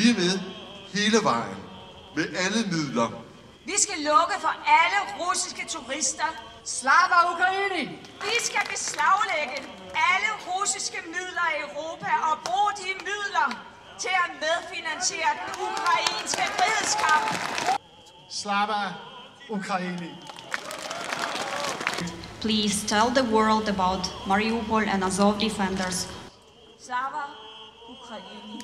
Vi er med hele vejen, med alle midler. Vi skal lukke for alle russiske turister. Slava Ukraini! Vi skal beslaglægge alle russiske midler i Europa og bruge de midler til at medfinansiere den ukrainske frihedskamp. Slava Ukraini! Please tell the world about Mariupol and Azov defenders. Slava Ukraini!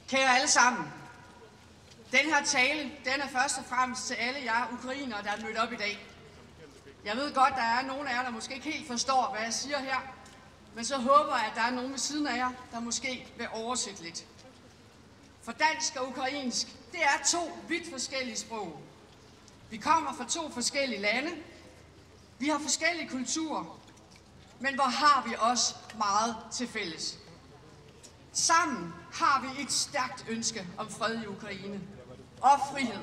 Kære alle sammen, den her tale, den er først og fremmest til alle jer ukrainere, der er mødt op i dag. Jeg ved godt, der er nogle af jer, der måske ikke helt forstår, hvad jeg siger her, men så håber jeg, at der er nogen ved siden af jer, der måske vil oversætte lidt. For dansk og ukrainsk, det er to vidt forskellige sprog. Vi kommer fra to forskellige lande, vi har forskellige kulturer, men hvor har vi også meget til fælles. Sammen har vi et stærkt ønske om fred i Ukraine og frihed.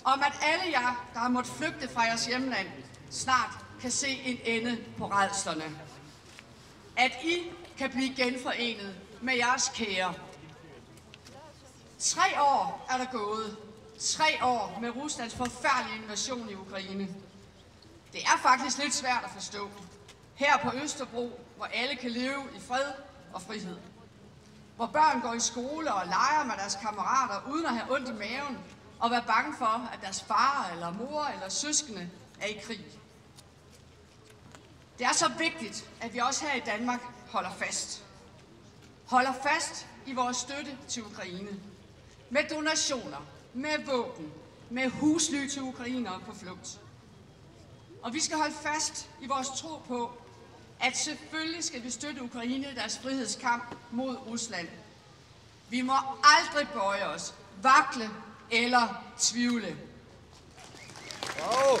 Om at alle jer, der har måttet flygte fra jeres hjemland, snart kan se en ende på rædslerne. At I kan blive genforenet med jeres kære. 3 år er der gået. 3 år med Ruslands forfærdelige invasion i Ukraine. Det er faktisk lidt svært at forstå. Her på Østerbro, hvor alle kan leve i fred og frihed. Hvor børn går i skole og leger med deres kammerater, uden at have ondt i maven, og være bange for, at deres far eller mor eller søskende er i krig. Det er så vigtigt, at vi også her i Danmark holder fast. Holder fast i vores støtte til Ukraine. Med donationer, med våben, med husly til ukrainere på flugt. Og vi skal holde fast i vores tro på, at selvfølgelig skal vi støtte Ukraine i deres frihedskamp mod Rusland. Vi må aldrig bøje os, vakle eller tvivle. Wow.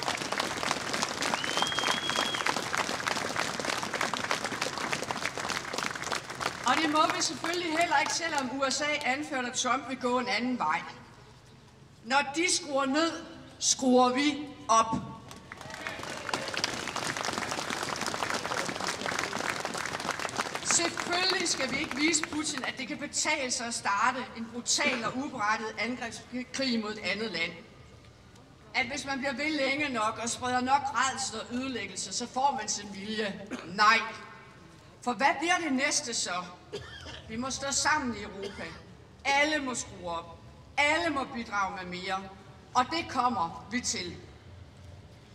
Og det må vi selvfølgelig heller ikke, selvom USA anført, at Trump vil gå en anden vej. Når de skruer ned, skruer vi op. Selvfølgelig skal vi ikke vise Putin, at det kan betale sig at starte en brutal og uberettet angrebskrig mod et andet land. At hvis man bliver ved længe nok og spreder nok rædsel og ødelæggelse, så får man sin vilje. Nej. For hvad bliver det næste så? Vi må stå sammen i Europa. Alle må skrue op. Alle må bidrage med mere. Og det kommer vi til.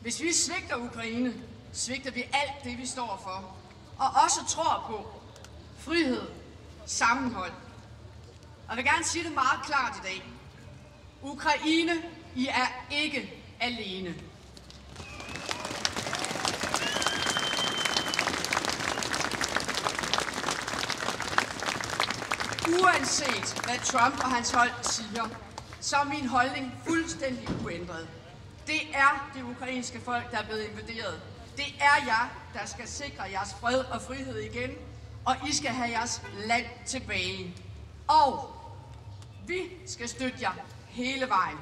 Hvis vi svigter Ukraine, svigter vi alt det, vi står for. Og også tror på frihed, sammenhold. Og jeg vil gerne sige det meget klart i dag. Ukraine, I er ikke alene. Uanset hvad Trump og hans hold siger, så er min holdning fuldstændig uændret. Det er det ukrainske folk, der er blevet invaderet. Det er jer, der skal sikre jeres fred og frihed igen, og I skal have jeres land tilbage. Og vi skal støtte jer hele vejen.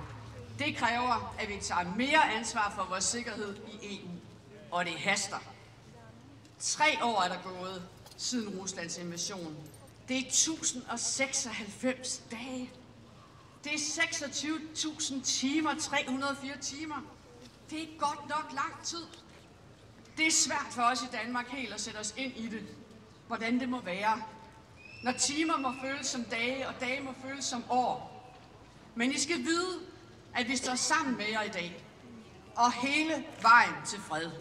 Det kræver, at vi tager mere ansvar for vores sikkerhed i EU, og det haster. 3 år er der gået siden Ruslands invasion. Det er 1096 dage. Det er 26.000 timer, 304 timer. Det er godt nok lang tid. Det er svært for os i Danmark helt at sætte os ind i det, hvordan det må være. Når timer må føles som dage, og dage må føles som år. Men I skal vide, at vi står sammen med jer i dag, og hele vejen til fred.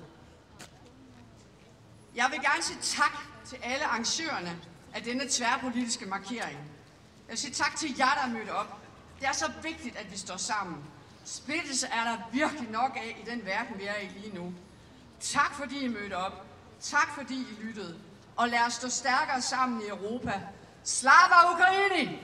Jeg vil gerne sige tak til alle arrangørerne af denne tværpolitiske markering. Jeg vil sige tak til jer, der er mødt op. Det er så vigtigt, at vi står sammen. Splittelse er der virkelig nok af i den verden, vi er i lige nu. Tak fordi I mødte op. Tak fordi I lyttede. Og lad os stå stærkere sammen i Europa. Slava Ukraini!